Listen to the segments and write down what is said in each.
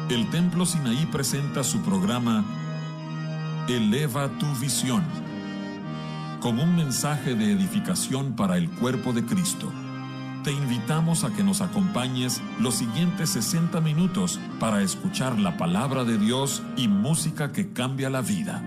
El Templo Sinaí presenta su programa Eleva tu visión, con un mensaje de edificación para el cuerpo de Cristo. Te invitamos a que nos acompañes los siguientes 60 minutos para escuchar la palabra de Dios y música que cambia la vida.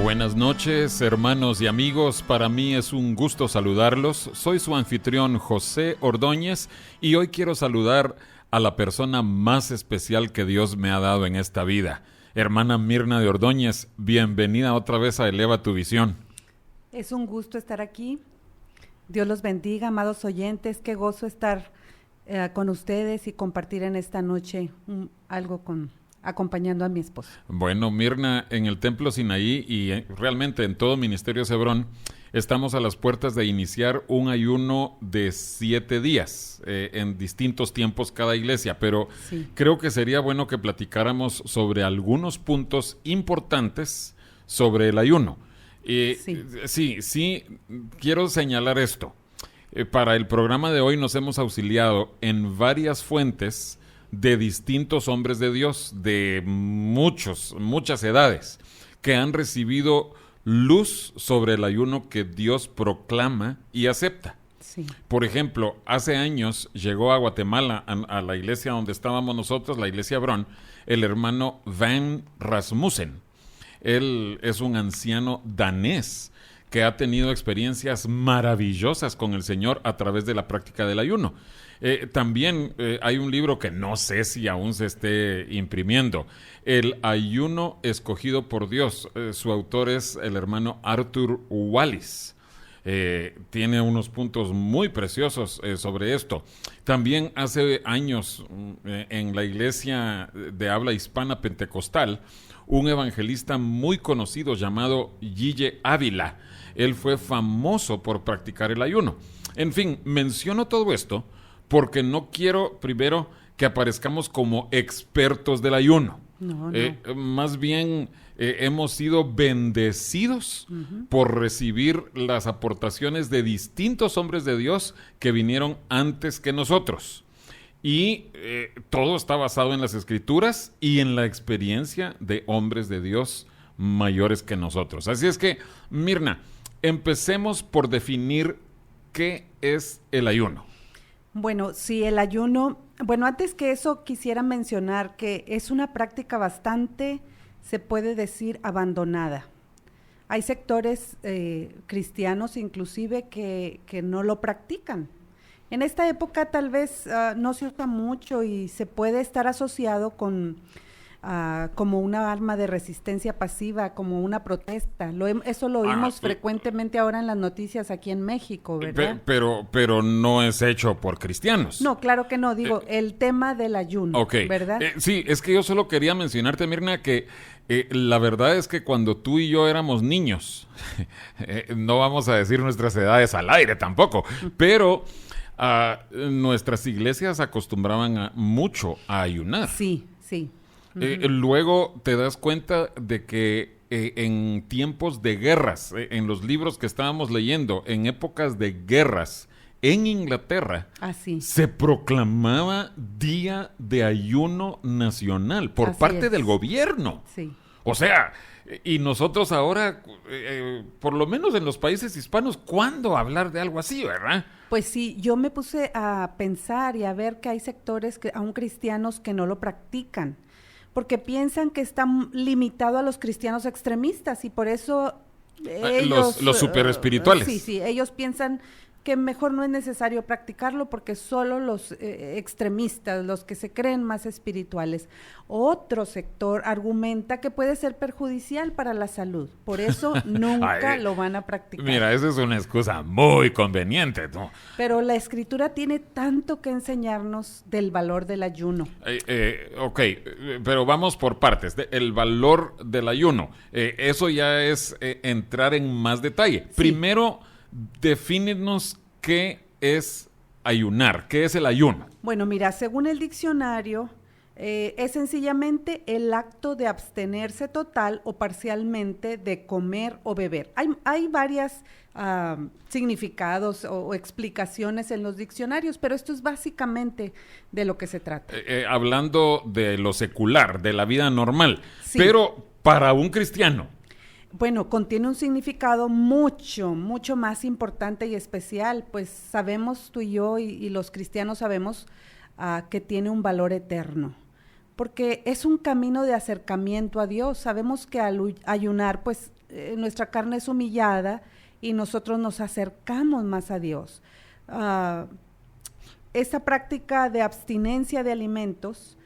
Buenas noches, hermanos y amigos. Para mí es un gusto saludarlos. Soy su anfitrión José Ordóñez y hoy quiero saludar a la persona más especial que Dios me ha dado en esta vida. Hermana Mirna de Ordóñez, bienvenida otra vez a Eleva tu visión. Es un gusto estar aquí. Dios los bendiga, amados oyentes. Qué gozo estar con ustedes y compartir en esta noche algo acompañando a mi esposo. Bueno, Mirna, en el Templo Sinaí y realmente en todo Ministerio Cebrón, estamos a las puertas de iniciar un ayuno de 7 días en distintos tiempos cada iglesia, pero sí, creo que sería bueno que platicáramos sobre algunos puntos importantes sobre el ayuno. Sí, quiero señalar esto. Para el programa de hoy nos hemos auxiliado en varias fuentes de distintos hombres de Dios, de muchas edades, que han recibido luz sobre el ayuno que Dios proclama y acepta. Sí. Por ejemplo, hace años llegó a Guatemala, a la iglesia donde estábamos nosotros, la iglesia Hebrón, el hermano Van Rasmussen. Él es un anciano danés que ha tenido experiencias maravillosas con el Señor a través de la práctica del ayuno. También hay un libro que no sé si aún se esté imprimiendo, El ayuno escogido por Dios. Su autor es el hermano Arthur Wallis. Tiene unos puntos muy preciosos sobre esto. También hace años en la iglesia de habla hispana pentecostal, un evangelista muy conocido llamado Gille Ávila. Él fue famoso por practicar el ayuno. En fin, menciono todo esto porque no quiero, primero, que aparezcamos como expertos del ayuno. No. Más bien, hemos sido bendecidos por recibir las aportaciones de distintos hombres de Dios que vinieron antes que nosotros. Y todo está basado en las Escrituras y en la experiencia de hombres de Dios mayores que nosotros. Así es que, Mirna, empecemos por definir qué es el ayuno. Bueno, sí, el ayuno, antes que eso quisiera mencionar que es una práctica bastante, se puede decir, abandonada. Hay sectores cristianos inclusive que no lo practican. En esta época tal vez no se usa mucho y se puede estar asociado con como una arma de resistencia pasiva, como una protesta. Eso lo oímos frecuentemente ahora en las noticias aquí en México, ¿verdad? Pero no es hecho por cristianos. No, claro que no. Digo, el tema del ayuno, ¿verdad? Sí, es que yo solo quería mencionarte, Mirna, que la verdad es que cuando tú y yo éramos niños, no vamos a decir nuestras edades al aire tampoco, pero nuestras iglesias acostumbraban mucho a ayunar. Sí. Luego te das cuenta de que en tiempos de guerras, en los libros que estábamos leyendo, en épocas de guerras en Inglaterra, se proclamaba día de ayuno nacional por parte del gobierno. Sí. O sea, y nosotros ahora, por lo menos en los países hispanos, ¿cuándo hablar de algo así, verdad? Pues sí, yo me puse a pensar y a ver que hay sectores, aún cristianos, que no lo practican, porque piensan que está limitado a los cristianos extremistas y por eso ellos... Los super espirituales. Sí, ellos piensan que mejor no es necesario practicarlo porque solo los extremistas, los que se creen más espirituales. Otro sector argumenta que puede ser perjudicial para la salud, por eso nunca lo van a practicar. Mira, esa es una excusa muy conveniente, ¿no? Pero la Escritura tiene tanto que enseñarnos del valor del ayuno. Pero vamos por partes. El valor del ayuno, eso ya es entrar en más detalle. Sí. Primero, defínenos qué es ayunar, qué es el ayuno. Bueno, mira, según el diccionario, Es sencillamente el acto de abstenerse total o parcialmente de comer o beber. Hay varias significados o explicaciones en los diccionarios, pero esto es básicamente de lo que se trata. Hablando de lo secular, de la vida normal, sí. Pero para un cristiano. Bueno, contiene un significado mucho más importante y especial, pues sabemos tú y yo y los cristianos sabemos que tiene un valor eterno, porque es un camino de acercamiento a Dios. Sabemos que al ayunar, pues nuestra carne es humillada y nosotros nos acercamos más a Dios. Esta práctica de abstinencia de alimentos,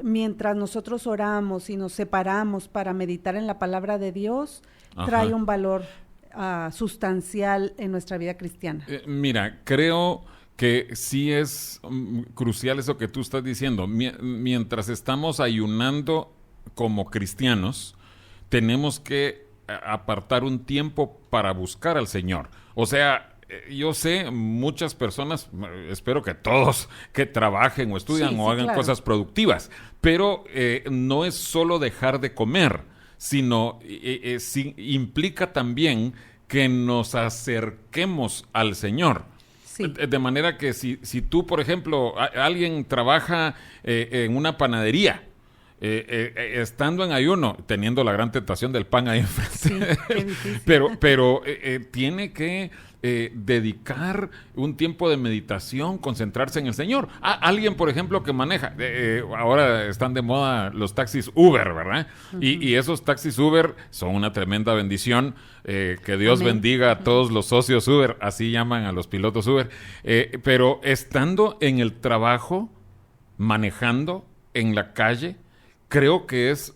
mientras nosotros oramos y nos separamos para meditar en la palabra de Dios, trae un valor sustancial en nuestra vida cristiana. Mira, creo que sí es crucial eso que tú estás diciendo. Mientras estamos ayunando como cristianos, tenemos que apartar un tiempo para buscar al Señor. O sea, yo sé muchas personas, espero que todos que trabajen o estudian o hagan cosas productivas, pero no es solo dejar de comer, sino implica también que nos acerquemos al Señor. Sí. De manera que si tú, por ejemplo, alguien trabaja en una panadería, estando en ayuno, teniendo la gran tentación del pan ahí enfrente, sí, pero tiene que dedicar un tiempo de meditación, concentrarse en el Señor. Alguien, por ejemplo, que maneja, ahora están de moda los taxis Uber, ¿verdad? Uh-huh. Y esos taxis Uber son una tremenda bendición. Que Dios bendiga a todos los socios Uber, así llaman a los pilotos Uber. Pero estando en el trabajo, manejando en la calle, creo que es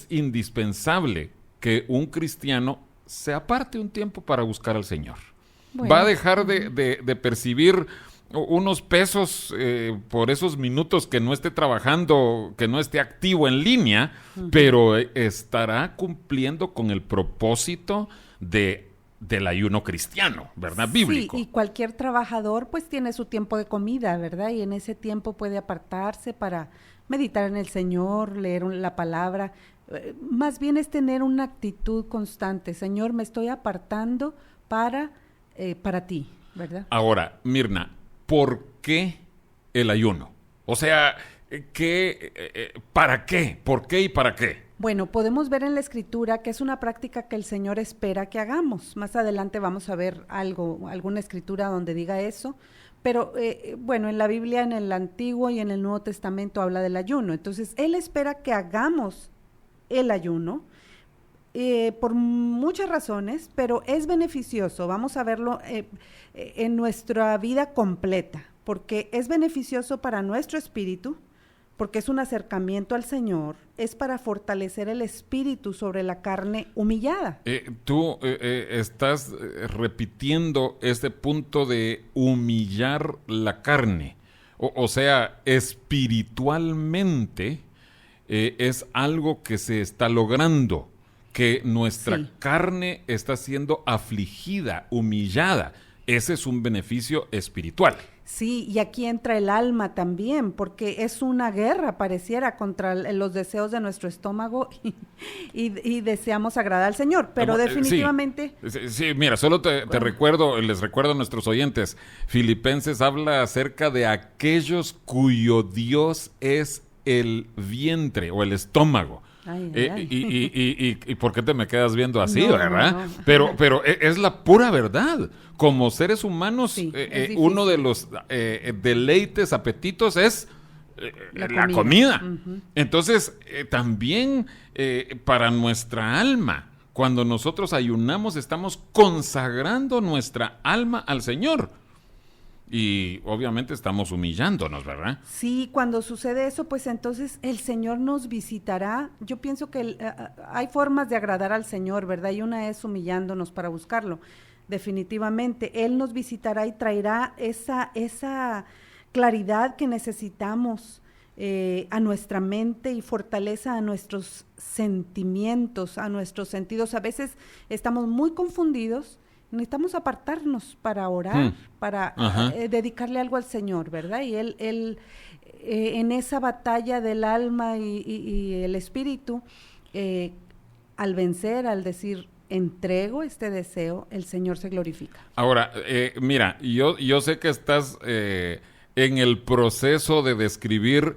indispensable que un cristiano se aparte un tiempo para buscar al Señor. Bueno, va a dejar de percibir unos pesos por esos minutos que no esté trabajando, que no esté activo en línea, pero estará cumpliendo con el propósito del ayuno cristiano, ¿verdad? Bíblico. Sí, y cualquier trabajador pues tiene su tiempo de comida, ¿verdad? Y en ese tiempo puede apartarse para meditar en el Señor, leer la palabra. Más bien es tener una actitud constante. Señor, me estoy apartando para ti, ¿verdad? Ahora, Mirna, ¿por qué el ayuno? O sea, ¿para qué? ¿Por qué y para qué? Bueno, podemos ver en la Escritura que es una práctica que el Señor espera que hagamos. Más adelante vamos a ver alguna Escritura donde diga eso. Pero, bueno, en la Biblia, en el Antiguo y en el Nuevo Testamento habla del ayuno. Entonces, Él espera que hagamos el ayuno por muchas razones, pero es beneficioso. Vamos a verlo en nuestra vida completa, porque es beneficioso para nuestro espíritu, porque es un acercamiento al Señor, es para fortalecer el espíritu sobre la carne humillada. Tú estás repitiendo este punto de humillar la carne, o sea, espiritualmente es algo que se está logrando, que nuestra carne está siendo afligida, humillada. Ese es un beneficio espiritual. Sí, y aquí entra el alma también, porque es una guerra, pareciera, contra los deseos de nuestro estómago y deseamos agradar al Señor, pero definitivamente... Sí, mira, solo les recuerdo a nuestros oyentes, Filipenses habla acerca de aquellos cuyo Dios es el vientre o el estómago. ¿Y por qué te me quedas viendo así, verdad? No. Pero es la pura verdad. Como seres humanos, uno de los deleites, apetitos es la comida. Uh-huh. Entonces, también para nuestra alma, cuando nosotros ayunamos, estamos consagrando nuestra alma al Señor. Y obviamente estamos humillándonos, ¿verdad? Sí, cuando sucede eso, pues entonces el Señor nos visitará. Yo pienso que hay formas de agradar al Señor, ¿verdad? Y una es humillándonos para buscarlo. Definitivamente, Él nos visitará y traerá esa claridad que necesitamos a nuestra mente y fortaleza a nuestros sentimientos, a nuestros sentidos. A veces estamos muy confundidos. Necesitamos apartarnos para orar, para dedicarle algo al Señor, ¿verdad? Y él en esa batalla del alma y el espíritu, al vencer, al decir, entrego este deseo, el Señor se glorifica. Ahora, mira, yo sé que estás en el proceso de describir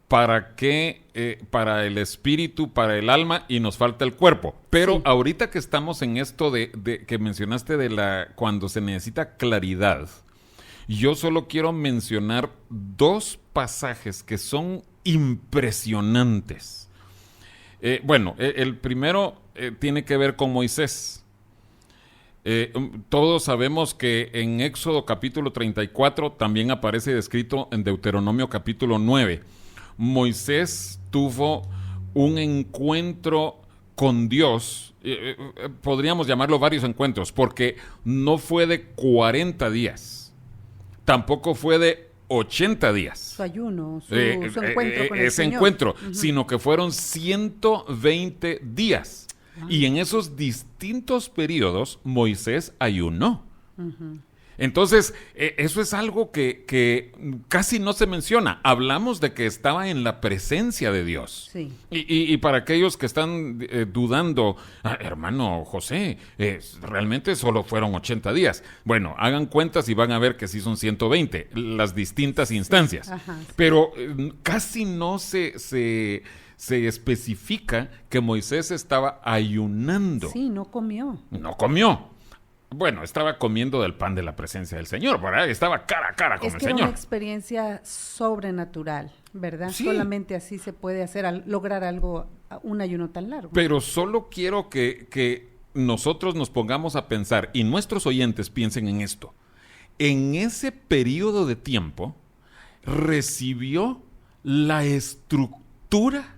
para qué, para el espíritu, para el alma, y nos falta el cuerpo. Pero sí, ahorita que estamos en esto de que mencionaste cuando se necesita claridad, yo solo quiero mencionar 2 pasajes que son impresionantes. Bueno, el primero tiene que ver con Moisés. Todos sabemos que en Éxodo capítulo 34 también aparece descrito en Deuteronomio capítulo 9. Moisés tuvo un encuentro con Dios, podríamos llamarlo varios encuentros, porque no fue de 40 días, tampoco fue de 80 días. Su ayuno, su encuentro con el ese Señor. Encuentro, sino que fueron 120 días. Y en esos distintos periodos, Moisés ayunó. Entonces, eso es algo que casi no se menciona. Hablamos de que estaba en la presencia de Dios. Sí. Y para aquellos que están dudando, hermano José, realmente solo fueron 80 días. Bueno, hagan cuentas y van a ver que sí son 120, las distintas instancias. Ajá, sí. Pero casi no se especifica que Moisés estaba ayunando. Sí, no comió. No comió. Bueno, estaba comiendo del pan de la presencia del Señor, ¿verdad? Estaba cara a cara con el Señor. Es una experiencia sobrenatural, ¿verdad? Sí. Solamente así se puede hacer, lograr algo, un ayuno tan largo. Pero solo quiero que nosotros nos pongamos a pensar, y nuestros oyentes piensen en esto. En ese periodo de tiempo, recibió la estructura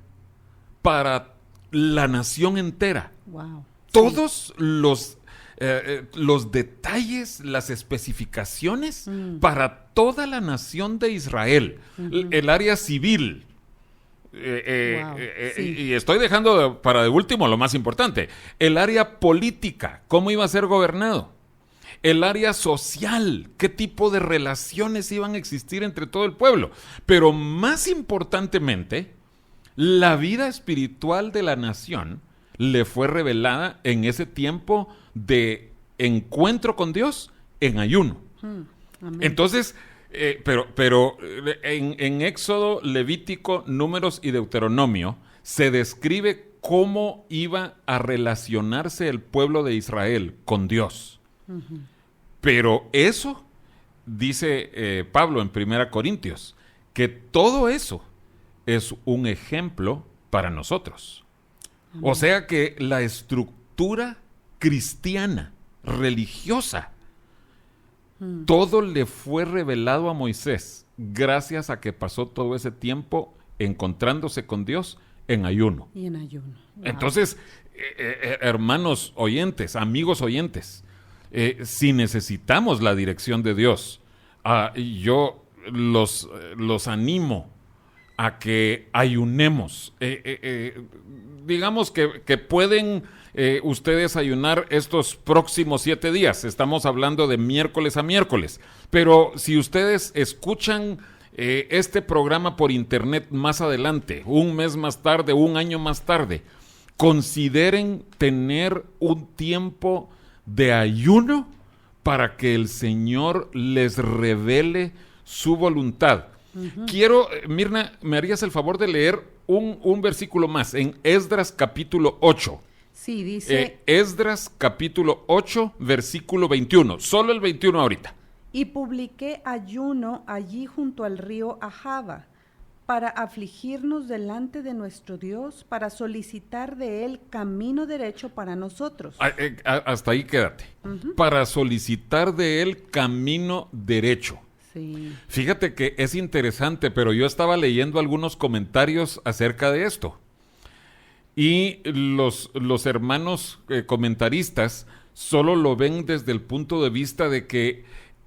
para la nación entera. Wow. Todos los detalles, las especificaciones para toda la nación de Israel, el área civil. Sí. Y estoy dejando para de último lo más importante, el área política, cómo iba a ser gobernado, el área social, qué tipo de relaciones iban a existir entre todo el pueblo, pero más importantemente, la vida espiritual de la nación le fue revelada en ese tiempo de encuentro con Dios en ayuno. Amén. Entonces, pero en Éxodo, Levítico, Números y Deuteronomio se describe cómo iba a relacionarse el pueblo de Israel con Dios. Pero eso, dice Pablo en 1 Corintios, que todo eso es un ejemplo para nosotros. O sea que la estructura cristiana, religiosa, todo le fue revelado a Moisés gracias a que pasó todo ese tiempo encontrándose con Dios en ayuno. Y en ayuno. Wow. Entonces, hermanos oyentes, amigos oyentes, si necesitamos la dirección de Dios, yo los animo a que ayunemos. Digamos que pueden ustedes ayunar estos próximos 7 días. Estamos hablando de miércoles a miércoles. Pero si ustedes escuchan este programa por internet más adelante, un mes más tarde, un año más tarde, consideren tener un tiempo de ayuno para que el Señor les revele su voluntad. Quiero, Mirna, ¿me harías el favor de leer un versículo más en Esdras capítulo 8? Sí, dice... Esdras capítulo 8, versículo 21. Solo el 21 ahorita. Y publiqué ayuno allí junto al río Ahava, para afligirnos delante de nuestro Dios, para solicitar de él camino derecho para nosotros. Hasta ahí quédate. Para solicitar de él camino derecho. Sí. Fíjate que es interesante, pero yo estaba leyendo algunos comentarios acerca de esto. Y los hermanos comentaristas solo lo ven desde el punto de vista de que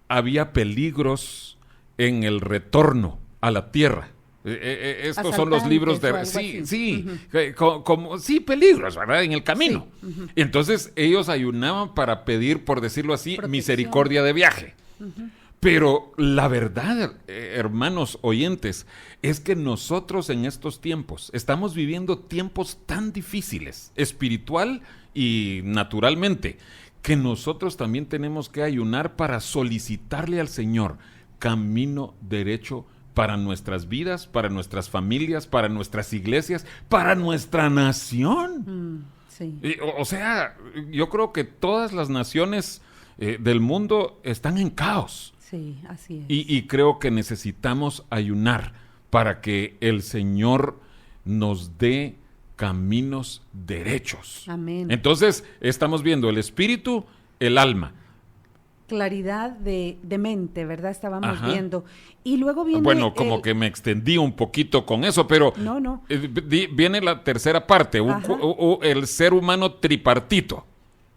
había peligros en el retorno a la tierra. Estos son los libros de... Sí, peligros, ¿verdad? En el camino. Sí. Entonces ellos ayunaban para pedir, por decirlo así, protección, misericordia de viaje. Pero la verdad, hermanos oyentes, es que nosotros en estos tiempos estamos viviendo tiempos tan difíciles, espiritual y naturalmente, que nosotros también tenemos que ayunar para solicitarle al Señor camino derecho para nuestras vidas, para nuestras familias, para nuestras iglesias, para nuestra nación. Sí. O sea, yo creo que todas las naciones del mundo están en caos. Sí, así es. Y creo que necesitamos ayunar para que el Señor nos dé caminos derechos. Amén. Entonces, estamos viendo el espíritu, el alma. Claridad de mente, ¿verdad? Estábamos Ajá. viendo. Y luego viene... Bueno, como que me extendí un poquito con eso, pero No. Viene la tercera parte, Ajá. el ser humano tripartito.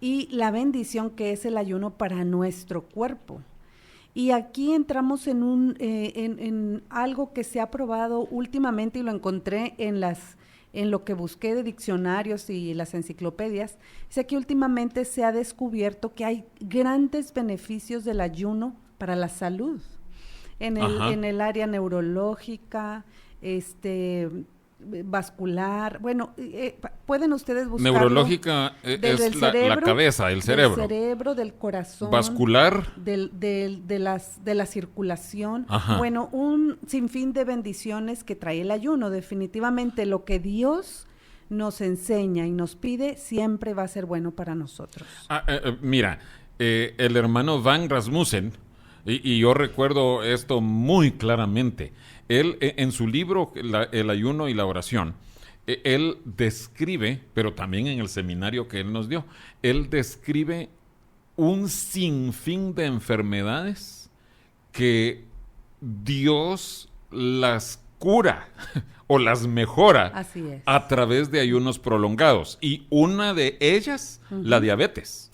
Y la bendición que es el ayuno para nuestro cuerpo. Y aquí entramos en algo que se ha probado últimamente y lo encontré en lo que busqué de diccionarios y las enciclopedias. Dice que últimamente se ha descubierto que hay grandes beneficios del ayuno para la salud. En el área neurológica, vascular, bueno, pueden ustedes buscar. Neurológica es la cabeza, el cerebro. Del cerebro, del corazón. Vascular. De la circulación. Ajá. Bueno, un sinfín de bendiciones que trae el ayuno. Definitivamente lo que Dios nos enseña y nos pide siempre va a ser bueno para nosotros. Mira, el hermano Van Rasmussen, y yo recuerdo esto muy claramente, él en su libro El ayuno y la oración, él describe, pero también en el seminario que él nos dio, él describe un sinfín de enfermedades que Dios las cura o las mejora. Así es. A través de ayunos prolongados. Y una de ellas, la diabetes.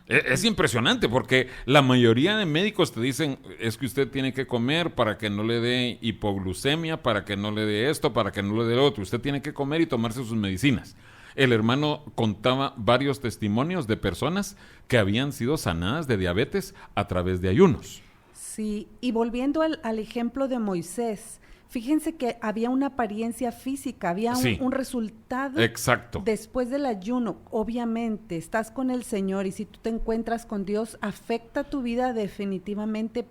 Es impresionante porque la mayoría de médicos te dicen es que usted tiene que comer para que no le dé hipoglucemia, para que no le dé esto, para que no le dé lo otro. Usted tiene que comer y tomarse sus medicinas. El hermano contaba varios testimonios de personas que habían sido sanadas de diabetes a través de ayunos. Sí, y volviendo al ejemplo de Moisés, fíjense que había una apariencia física, había un resultado. Exacto. Después del ayuno. Obviamente, estás con el Señor y si tú te encuentras con Dios, afecta tu vida definitivamente,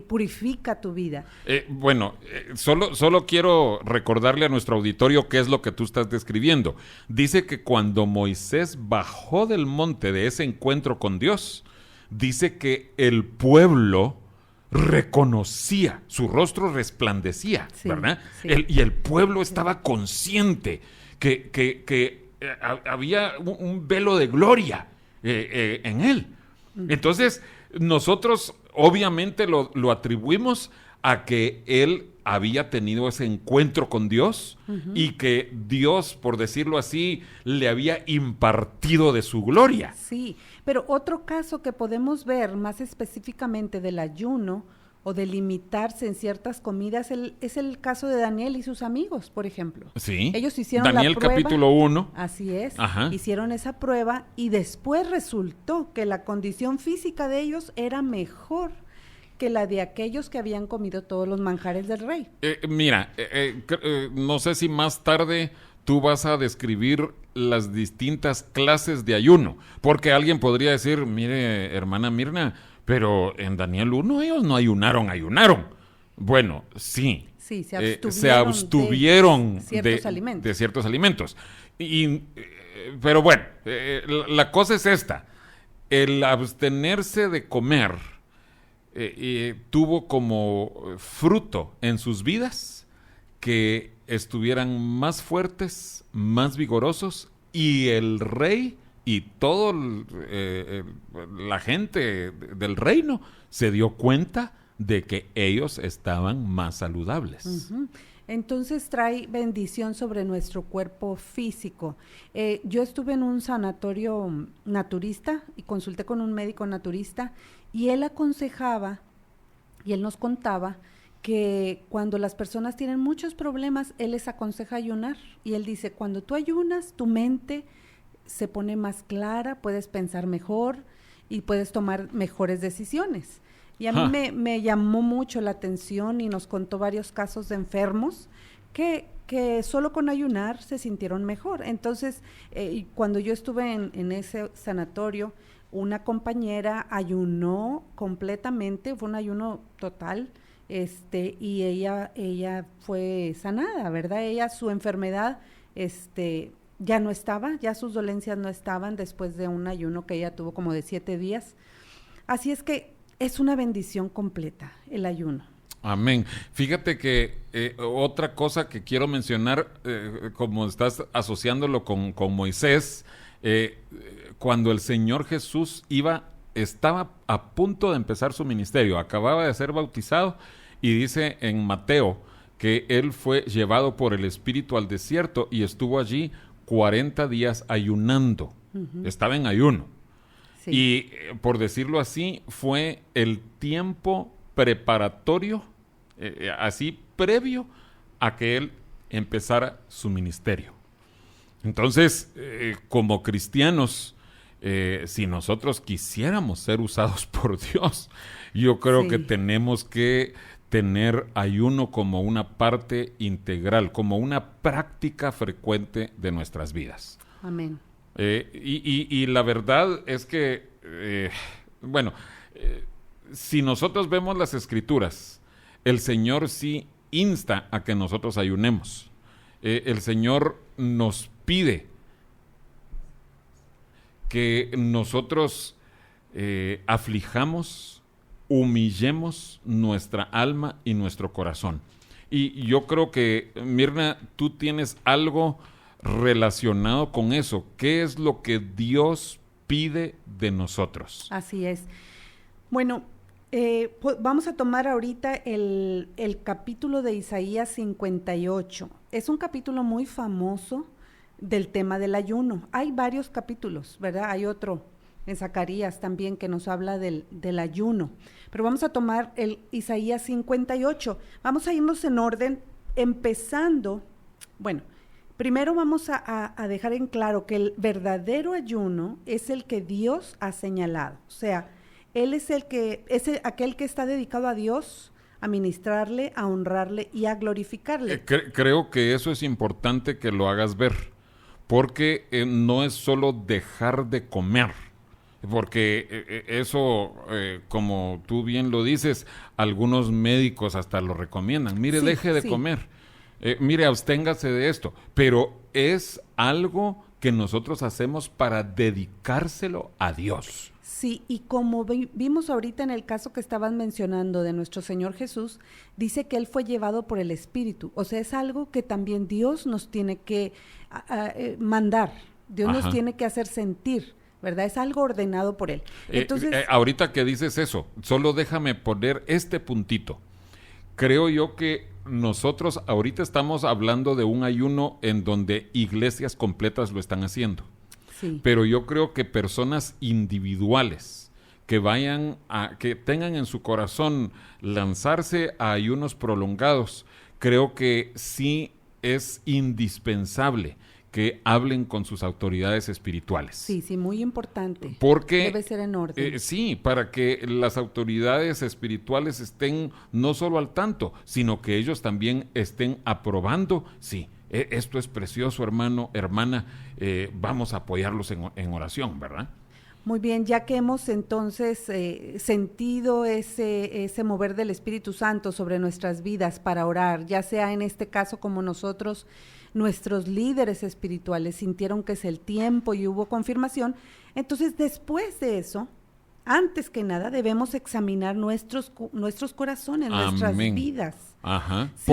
purifica tu vida. Solo quiero recordarle a nuestro auditorio qué es lo que tú estás describiendo. Dice que cuando Moisés bajó del monte de ese encuentro con Dios, dice que el pueblo reconocía, su rostro resplandecía, sí, ¿verdad? Sí. Y el pueblo estaba consciente que había un velo de gloria en él. Entonces, nosotros obviamente lo atribuimos a que él había tenido ese encuentro con Dios y que Dios, por decirlo así, le había impartido de su gloria. Sí, pero otro caso que podemos ver más específicamente del ayuno o de limitarse en ciertas comidas es el caso de Daniel y sus amigos, por ejemplo. Sí. Ellos hicieron Daniel la prueba. Capítulo 1. Así es. Ajá. Hicieron esa prueba y después resultó que la condición física de ellos era mejor que la de aquellos que habían comido todos los manjares del rey. No sé si más tarde tú vas a describir las distintas clases de ayuno, porque alguien podría decir, mire, hermana Mirna, pero en Daniel 1 ellos no ayunaron. Bueno, sí. Sí, se abstuvieron de ciertos alimentos. Pero bueno, la cosa es esta. El abstenerse de comer tuvo como fruto en sus vidas que estuvieran más fuertes, más vigorosos, y el rey y toda la gente del reino se dio cuenta de que ellos estaban más saludables. Uh-huh. Entonces trae bendición sobre nuestro cuerpo físico. Yo estuve en un sanatorio naturista y consulté con un médico naturista y él aconsejaba y él nos contaba que cuando las personas tienen muchos problemas, él les aconseja ayunar. Y él dice, cuando tú ayunas, tu mente se pone más clara, puedes pensar mejor y puedes tomar mejores decisiones. Y a mí me llamó mucho la atención y nos contó varios casos de enfermos que solo con ayunar se sintieron mejor. Entonces, cuando yo estuve en ese sanatorio, una compañera ayunó completamente, fue un ayuno total, y ella fue sanada, ¿verdad? Su enfermedad, ya no estaba, ya sus dolencias no estaban después de un ayuno que ella tuvo como de 7 días. Así es que es una bendición completa el ayuno. Amén. Fíjate que otra cosa que quiero mencionar, como estás asociándolo con Moisés, cuando el Señor Jesús estaba a punto de empezar su ministerio, acababa de ser bautizado, y dice en Mateo que él fue llevado por el Espíritu al desierto y estuvo allí 40 días ayunando. Uh-huh. Estaba en ayuno. Sí. Y por decirlo así, fue el tiempo preparatorio, así previo a que él empezara su ministerio. Entonces, como cristianos, si nosotros quisiéramos ser usados por Dios, yo creo que tenemos que tener ayuno como una parte integral, como una práctica frecuente de nuestras vidas. Amén. Y la verdad es que, si nosotros vemos las Escrituras, el Señor sí insta a que nosotros ayunemos. El Señor nos pide que nosotros aflijamos, humillemos nuestra alma y nuestro corazón. Y yo creo que, Mirna, tú tienes algo relacionado con eso. ¿Qué es lo que Dios pide de nosotros? Así es. Bueno, vamos a tomar ahorita el capítulo de Isaías 58. Es un capítulo muy famoso del tema del ayuno. Hay varios capítulos, ¿verdad? Hay otro en Zacarías también que nos habla del ayuno. Pero vamos a tomar el Isaías 58. Vamos a irnos en orden, empezando, primero vamos a dejar en claro que el verdadero ayuno es el que Dios ha señalado. O sea, Él es aquel que está dedicado a Dios, a ministrarle, a honrarle y a glorificarle. Creo que eso es importante que lo hagas ver, porque no es solo dejar de comer, porque eso, como tú bien lo dices, algunos médicos hasta lo recomiendan. Mire, deje de comer. Mire, absténgase de esto. Pero es algo que nosotros hacemos para dedicárselo a Dios. Sí, y como vimos ahorita en el caso que estaban mencionando de nuestro Señor Jesús, dice que Él fue llevado por el Espíritu. O sea, es algo que también Dios nos tiene que mandar. Dios nos tiene que hacer sentir, ¿verdad? Es algo ordenado por Él. Entonces, ahorita que dices eso, solo déjame poner este puntito. Creo yo que nosotros ahorita estamos hablando de un ayuno en donde iglesias completas lo están haciendo. Sí. Pero yo creo que personas individuales que tengan en su corazón lanzarse a ayunos prolongados, creo que sí es indispensable que hablen con sus autoridades espirituales. Sí, muy importante. Porque debe ser en orden. Sí, para que las autoridades espirituales estén no solo al tanto, sino que ellos también estén aprobando. Sí, esto es precioso, hermano, hermana, vamos a apoyarlos en oración, ¿verdad? Muy bien, ya que hemos entonces sentido ese mover del Espíritu Santo sobre nuestras vidas para orar, ya sea en este caso como nosotros, nuestros líderes espirituales sintieron que es el tiempo y hubo confirmación, entonces después de eso, antes que nada, debemos examinar nuestros corazones, nuestras vidas. Ajá. Sí,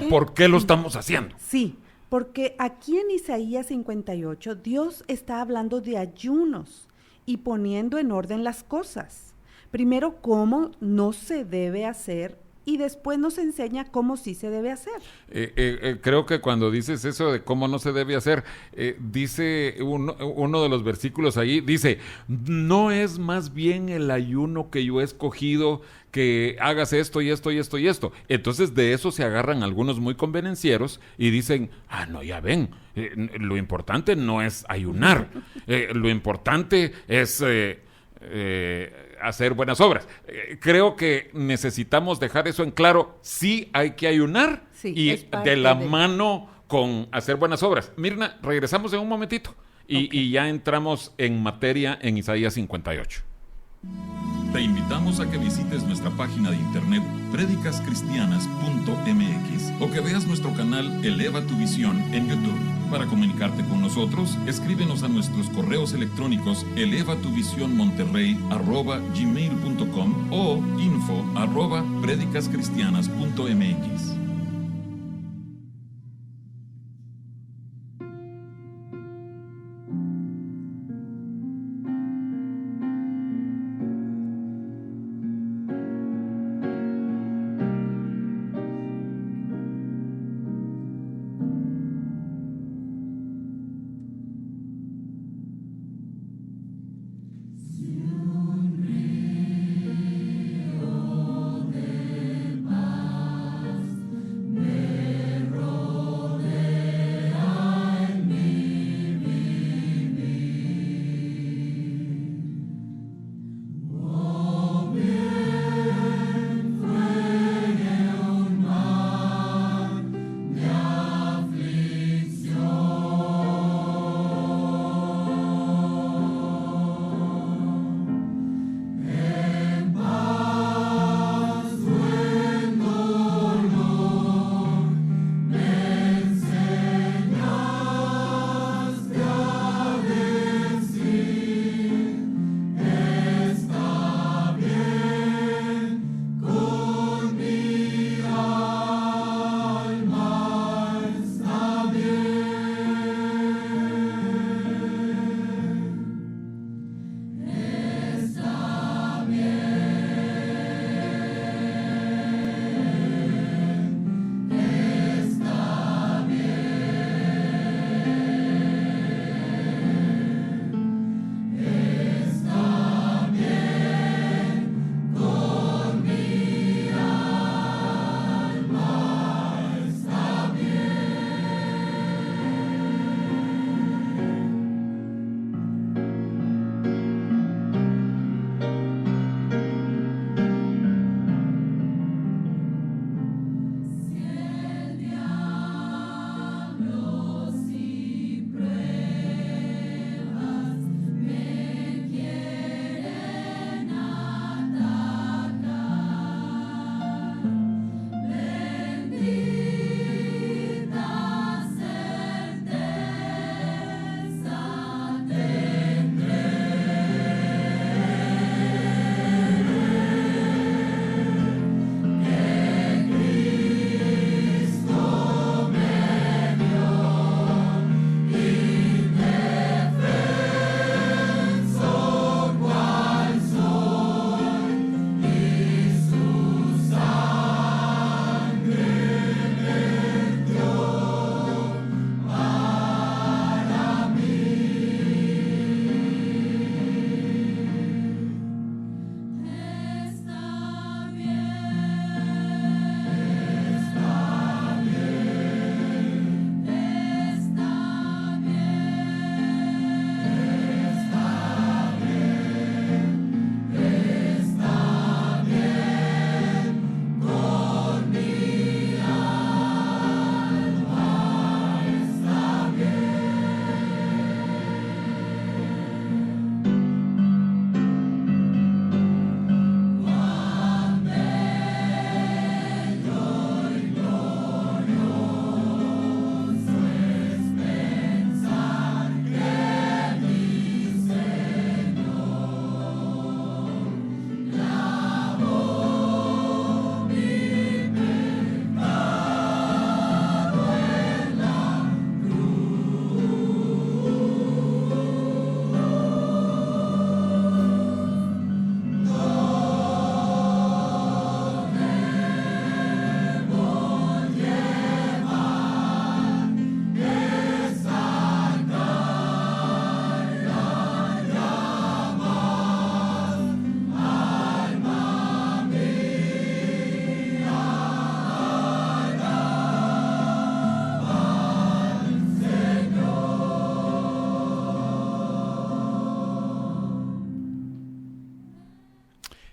¿por qué lo estamos haciendo? Sí, porque aquí en Isaías 58, Dios está hablando de ayunos y poniendo en orden las cosas. Primero, cómo no se debe hacer y después nos enseña cómo sí se debe hacer. Creo que cuando dices eso de cómo no se debe hacer, dice uno de los versículos ahí, dice, no es más bien el ayuno que yo he escogido que hagas esto y esto y esto y esto. Entonces de eso se agarran algunos muy convenencieros y dicen, no, ya ven, lo importante no es ayunar, lo importante es hacer buenas obras. Creo que necesitamos dejar eso en claro. Sí hay que ayunar y de la mano con hacer buenas obras. Mirna, regresamos en un momentito y ya entramos en materia en Isaías 58. Te invitamos a que visites nuestra página de internet predicascristianas.mx o que veas nuestro canal Eleva tu Visión en YouTube. Para comunicarte con nosotros, escríbenos a nuestros correos electrónicos elevatuvisionmonterrey@gmail.com o info@predicascristianas.mx.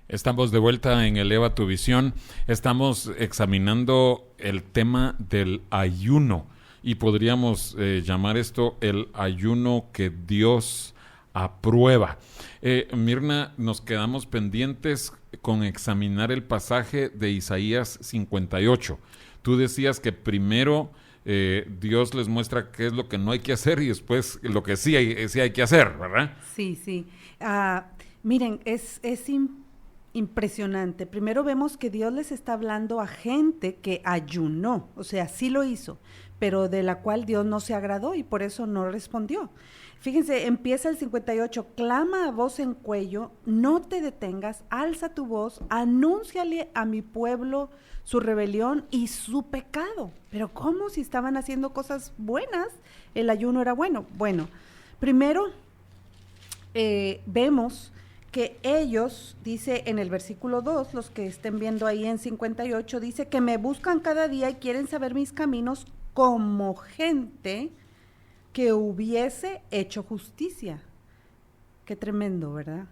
Estamos de vuelta en Eleva tu Visión. Estamos examinando el tema del ayuno y podríamos llamar esto el ayuno que Dios aprueba. Mirna, nos quedamos pendientes con examinar el pasaje de Isaías 58. Tú decías que primero Dios les muestra qué es lo que no hay que hacer y después lo que sí hay que hacer, ¿verdad? Sí. Miren, es impresionante. Primero vemos que Dios les está hablando a gente que ayunó, o sea, sí lo hizo, pero de la cual Dios no se agradó y por eso no respondió. Fíjense, empieza el 58, clama a voz en cuello, no te detengas, alza tu voz, anúnciale a mi pueblo su rebelión y su pecado. Pero ¿cómo si estaban haciendo cosas buenas? El ayuno era bueno. Bueno, primero vemos que ellos, dice en el versículo 2, los que estén viendo ahí en 58, dice que me buscan cada día y quieren saber mis caminos como gente que hubiese hecho justicia. Qué tremendo, ¿verdad?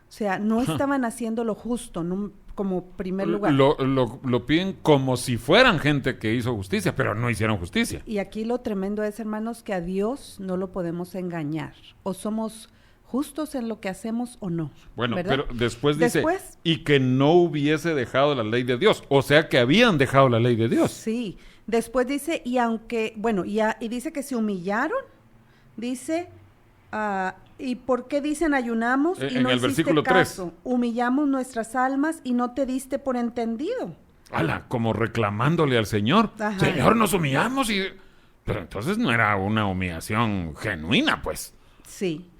O sea, no estaban haciendo lo justo, no, como primer lugar. Lo piden como si fueran gente que hizo justicia, pero no hicieron justicia. Y aquí lo tremendo es, hermanos, que a Dios no lo podemos engañar. O somos justos en lo que hacemos o no. Bueno, ¿verdad? pero después dice, y que no hubiese dejado la ley de Dios. O sea, que habían dejado la ley de Dios. Sí. Después dice, y aunque, bueno, y dice que se humillaron, dice, ¿y por qué dicen ayunamos y no el hiciste versículo caso? 3. Humillamos nuestras almas y no te diste por entendido. ¡Hala! Como reclamándole al Señor. Ajá. Señor, nos humillamos y... Pero entonces no era una humillación genuina, pues. Sí.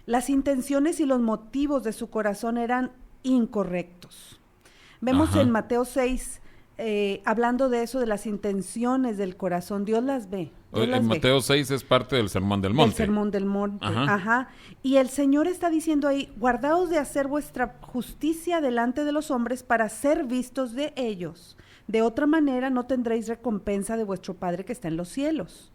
Las intenciones y los motivos de su corazón eran incorrectos. Vemos en Mateo 6, hablando de eso, de las intenciones del corazón, Dios las ve. En Mateo 6 es parte del Sermón del Monte. El Sermón del Monte, Ajá. Y el Señor está diciendo ahí, guardaos de hacer vuestra justicia delante de los hombres para ser vistos de ellos. De otra manera no tendréis recompensa de vuestro Padre que está en los cielos.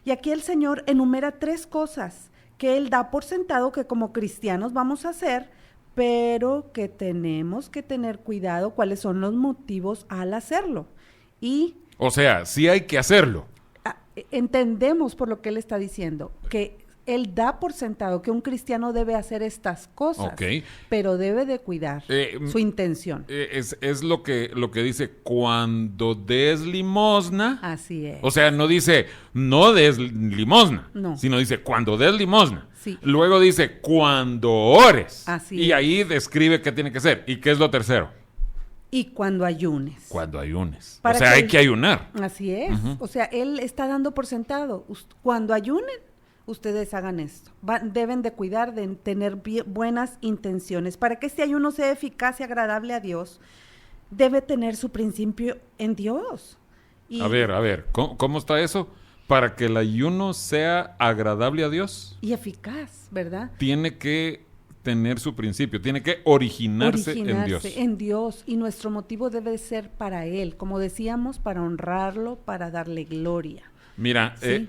Y aquí el Señor enumera 3 cosas que Él da por sentado que como cristianos vamos a hacer, pero que tenemos que tener cuidado cuáles son los motivos al hacerlo. Y o sea, sí hay que hacerlo. Entendemos por lo que Él está diciendo, que Él da por sentado que un cristiano debe hacer estas cosas, pero debe de cuidar su intención. Es lo que dice, cuando des limosna. Así es. O sea, no dice, no des limosna, no, sino dice, cuando des limosna. Sí. Luego dice, cuando ores. Así y es. ahí describe qué tiene que ser. ¿Y qué es lo tercero? Y cuando ayunes. Cuando ayunes. Para o sea, hay que ayunar. Así es. O sea, Él está dando por sentado. Cuando ayunen, ustedes hagan esto. Deben de cuidar de tener buenas intenciones. Para que este ayuno sea eficaz y agradable a Dios, debe tener su principio en Dios. A ver, ¿cómo está eso? Para que el ayuno sea agradable a Dios. Y eficaz, ¿verdad? Tiene que tener su principio, tiene que originarse en Dios. Y nuestro motivo debe ser para Él, como decíamos, para honrarlo, para darle gloria. Mira, ¿sí?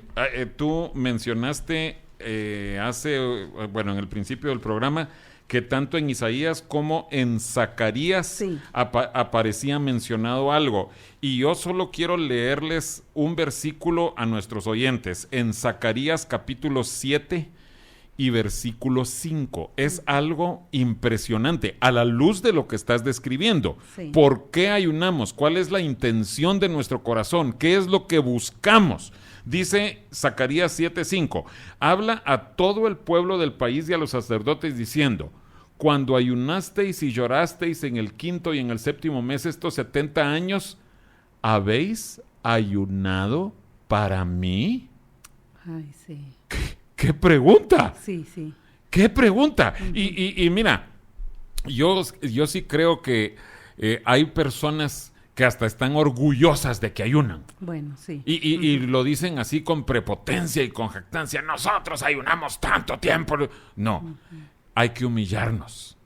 Tú mencionaste en el principio del programa, que tanto en Isaías como en Zacarías aparecía mencionado algo. Y yo solo quiero leerles un versículo a nuestros oyentes. En Zacarías capítulo 7 y versículo 5. Es algo impresionante a la luz de lo que estás describiendo. Sí. ¿Por qué ayunamos? ¿Cuál es la intención de nuestro corazón? ¿Qué es lo que buscamos? Dice Zacarías 7:5, habla a todo el pueblo del país y a los sacerdotes diciendo, cuando ayunasteis y llorasteis en el 5º y en el 7º mes estos 70 años, ¿habéis ayunado para mí? Ay, sí. ¿Qué pregunta? Sí. ¿Qué pregunta? Y mira, yo sí creo que hay personas que hasta están orgullosas de que ayunan. Bueno, sí. Y lo dicen así con prepotencia y con jactancia. Nosotros ayunamos tanto tiempo. No, hay que humillarnos.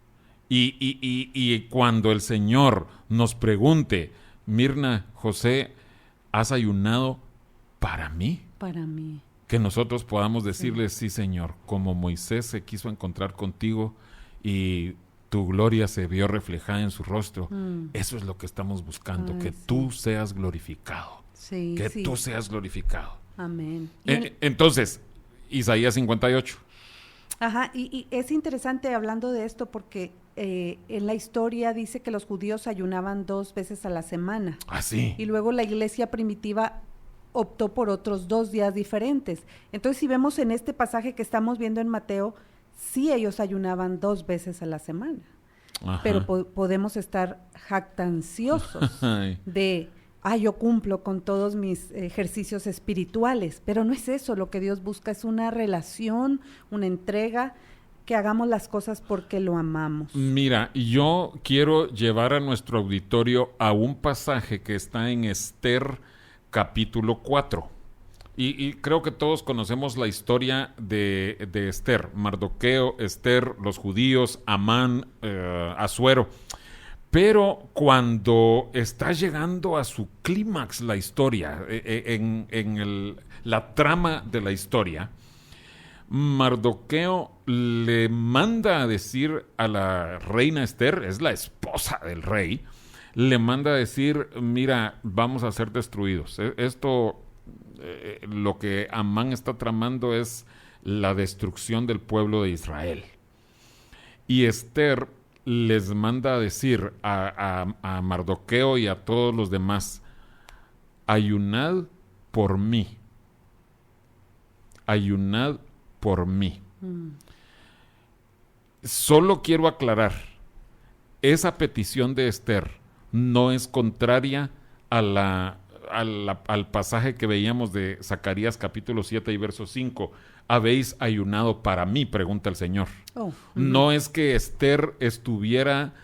Y cuando el Señor nos pregunte, Mirna, José, ¿has ayunado para mí? Para mí. Que nosotros podamos decirle, sí, Señor, como Moisés se quiso encontrar contigo y tu gloria se vio reflejada en su rostro. Eso es lo que estamos buscando, que tú seas glorificado. Sí, que tú seas glorificado. Amén. Entonces, Isaías 58. Ajá, y es interesante hablando de esto porque en la historia dice que los judíos ayunaban 2 veces a la semana. Ah, sí. Y luego la iglesia primitiva optó por otros 2 días diferentes. Entonces, si vemos en este pasaje que estamos viendo en Mateo, sí ellos ayunaban 2 veces a la semana. Ajá. Pero podemos estar jactanciosos de, yo cumplo con todos mis ejercicios espirituales, pero no es eso, lo que Dios busca es una relación, una entrega, que hagamos las cosas porque lo amamos. Mira, yo quiero llevar a nuestro auditorio a un pasaje que está en Esther capítulo 4. Y creo que todos conocemos la historia de Esther, Mardoqueo, Esther, los judíos, Amán, Asuero. Pero cuando está llegando a su clímax la historia, la trama de la historia, Mardoqueo le manda a decir a la reina Esther, es la esposa del rey, le manda a decir, mira, vamos a ser destruidos. Esto, lo que Amán está tramando es la destrucción del pueblo de Israel. Y Esther les manda a decir a Mardoqueo y a todos los demás, ayunad por mí. Ayunad por mí. Solo quiero aclarar, esa petición de Esther no es contraria al pasaje que veíamos de Zacarías capítulo 7 y verso 5. ¿Habéis ayunado para mí?, pregunta el Señor. No es que Esther estuviera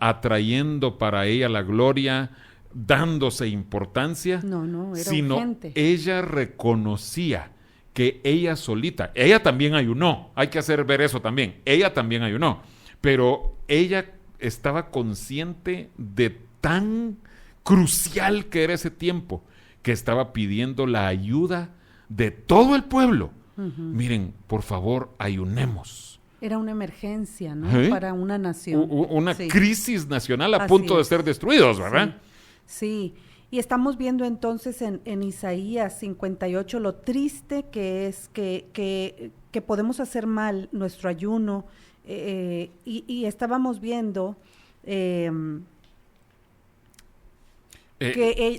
atrayendo para ella la gloria, dándose importancia, no, era sino urgente. Ella reconocía que ella solita, ella también ayunó, hay que hacer ver eso también, ella también ayunó, pero ella estaba consciente de tan crucial que era ese tiempo, que estaba pidiendo la ayuda de todo el pueblo. Miren, por favor, ayunemos. Era una emergencia, ¿no? Para una nación. Una crisis nacional a punto de ser destruidos, ¿verdad? Sí. Y estamos viendo entonces en Isaías 58 lo triste que es que podemos hacer mal nuestro ayuno. Y estábamos viendo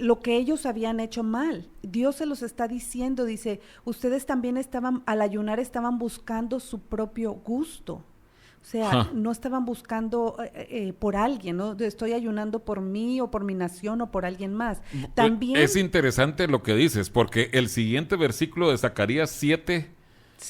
lo que ellos habían hecho mal. Dios se los está diciendo, dice, ustedes también al ayunar estaban buscando su propio gusto. O sea, no estaban buscando por alguien, ¿no? Estoy ayunando por mí o por mi nación o por alguien más. También es interesante lo que dices, porque el siguiente versículo de Zacarías 7,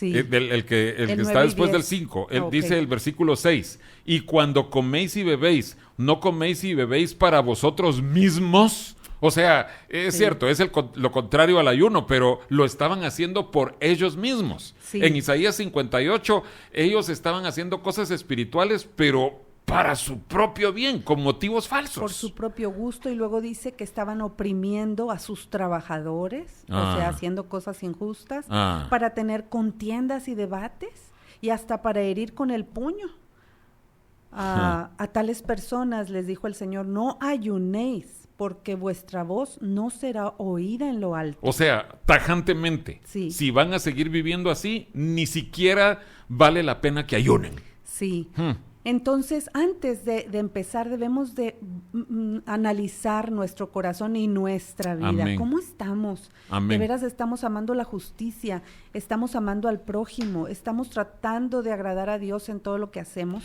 el que está después del 5, dice el versículo 6, y cuando coméis y bebéis, no coméis y bebéis para vosotros mismos. O sea, es cierto, es lo contrario al ayuno, pero lo estaban haciendo por ellos mismos. En Isaías 58, ellos estaban haciendo cosas espirituales, pero para su propio bien, con motivos falsos. Por su propio gusto, y luego dice que estaban oprimiendo a sus trabajadores, o sea, haciendo cosas injustas, para tener contiendas y debates, y hasta para herir con el puño. A tales personas les dijo el Señor, no ayunéis, porque vuestra voz no será oída en lo alto. O sea, tajantemente, si van a seguir viviendo así, ni siquiera vale la pena que ayunen. Sí. Entonces, antes de empezar, debemos de analizar nuestro corazón y nuestra vida. Amén. ¿Cómo estamos? Amén. De veras estamos amando la justicia, estamos amando al prójimo, estamos tratando de agradar a Dios en todo lo que hacemos.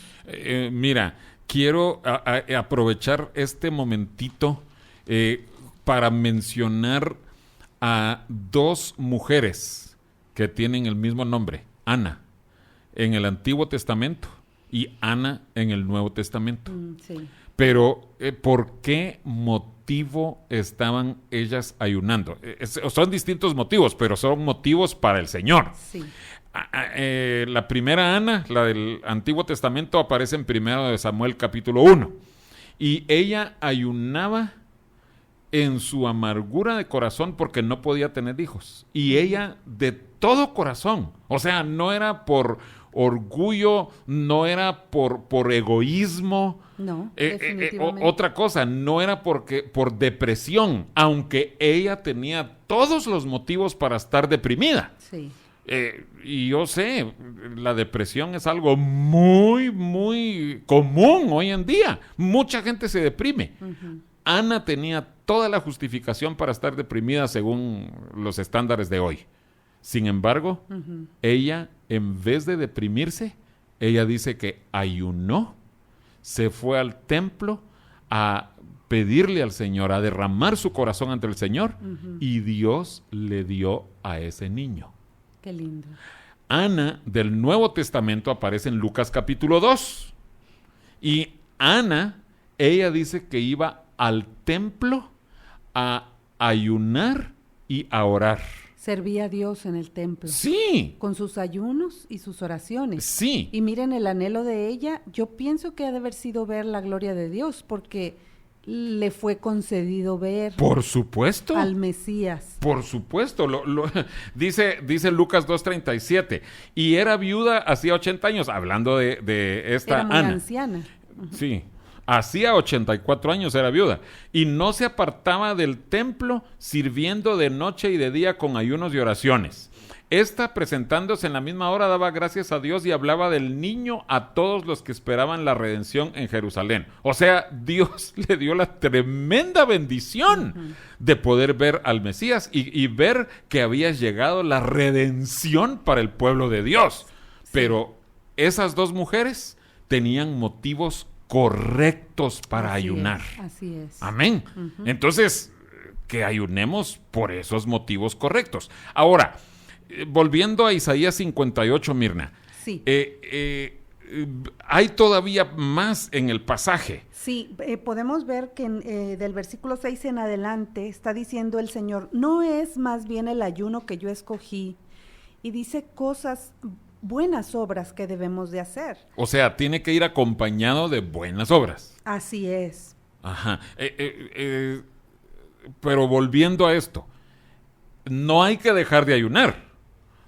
Mira, quiero aprovechar este momentito para mencionar a 2 mujeres que tienen el mismo nombre, Ana, en el Antiguo Testamento y Ana en el Nuevo Testamento. Pero, ¿por qué motivo estaban ellas ayunando? Son distintos motivos, pero son motivos para el Señor. La primera Ana, la del Antiguo Testamento, aparece en 1 Samuel capítulo 1. Y ella ayunaba en su amargura de corazón porque no podía tener hijos. Y ella de todo corazón, o sea, no era por orgullo, no era por egoísmo. No, definitivamente. Otra cosa, no era por depresión, aunque ella tenía todos los motivos para estar deprimida. Sí. Y yo sé, la depresión es algo muy, muy común hoy en día. Mucha gente se deprime. Uh-huh. Ana tenía toda la justificación para estar deprimida según los estándares de hoy. Sin embargo, uh-huh, ella, en vez de deprimirse, ella dice que ayunó, se fue al templo a pedirle al Señor, a derramar su corazón ante el Señor, uh-huh, y Dios le dio a ese niño. Qué lindo. Ana del Nuevo Testamento aparece en Lucas capítulo 2. Y Ana, ella dice que iba al templo a ayunar y a orar. Servía a Dios en el templo. Sí. Con sus ayunos y sus oraciones. Sí. Y miren el anhelo de ella. Yo pienso que ha de haber sido ver la gloria de Dios, porque le fue concedido ver. Por supuesto. Al Mesías. Por supuesto. Dice Lucas 2:37. Y era viuda hacía 80 años, hablando de esta Ana. Era muy anciana. Uh-huh. Sí. Hacía 84 años era viuda, y no se apartaba del templo, sirviendo de noche y de día con ayunos y oraciones. Esta, presentándose en la misma hora, daba gracias a Dios y hablaba del niño a todos los que esperaban la redención en Jerusalén. O sea, Dios le dio la tremenda bendición, uh-huh, de poder ver al Mesías y ver que había llegado la redención para el pueblo de Dios. Sí. Pero esas dos mujeres tenían motivos correctos para ayunar. Así es. Amén. Uh-huh. Entonces, que ayunemos por esos motivos correctos. Ahora, volviendo a Isaías 58, Mirna. Sí. Hay todavía más en el pasaje. Sí, podemos ver que del versículo 6 en adelante está diciendo el Señor, no es más bien el ayuno que yo escogí, y dice cosas, buenas obras que debemos de hacer. O sea, tiene que ir acompañado de buenas obras. Así es. Ajá. Pero volviendo a esto, no hay que dejar de ayunar.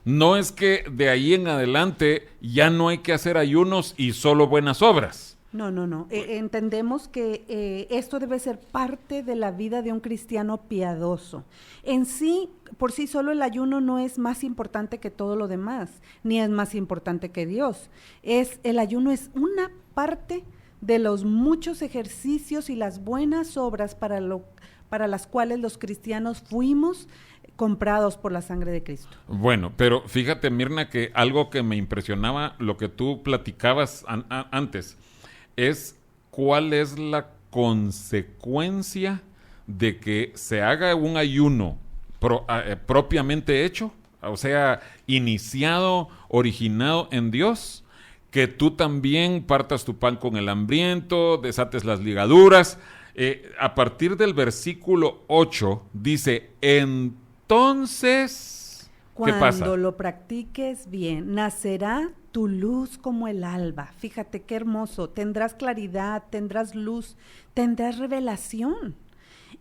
No es que de ahí en adelante ya no hay que hacer ayunos y solo buenas obras. No. Entendemos que esto debe ser parte de la vida de un cristiano piadoso. En sí, por sí solo el ayuno no es más importante que todo lo demás, ni es más importante que Dios. El ayuno es una parte de los muchos ejercicios y las buenas obras para las cuales los cristianos fuimos comprados por la sangre de Cristo. Bueno, pero fíjate, Mirna, que algo que me impresionaba, lo que tú platicabas antes, es cuál es la consecuencia de que se haga un ayuno propiamente hecho, o sea, iniciado, originado en Dios, que tú también partas tu pan con el hambriento, desates las ligaduras. A partir del versículo 8 dice, entonces, ¿qué pasa? Cuando lo practiques bien, nacerá tu luz como el alba. Fíjate qué hermoso. Tendrás claridad, tendrás luz, tendrás revelación.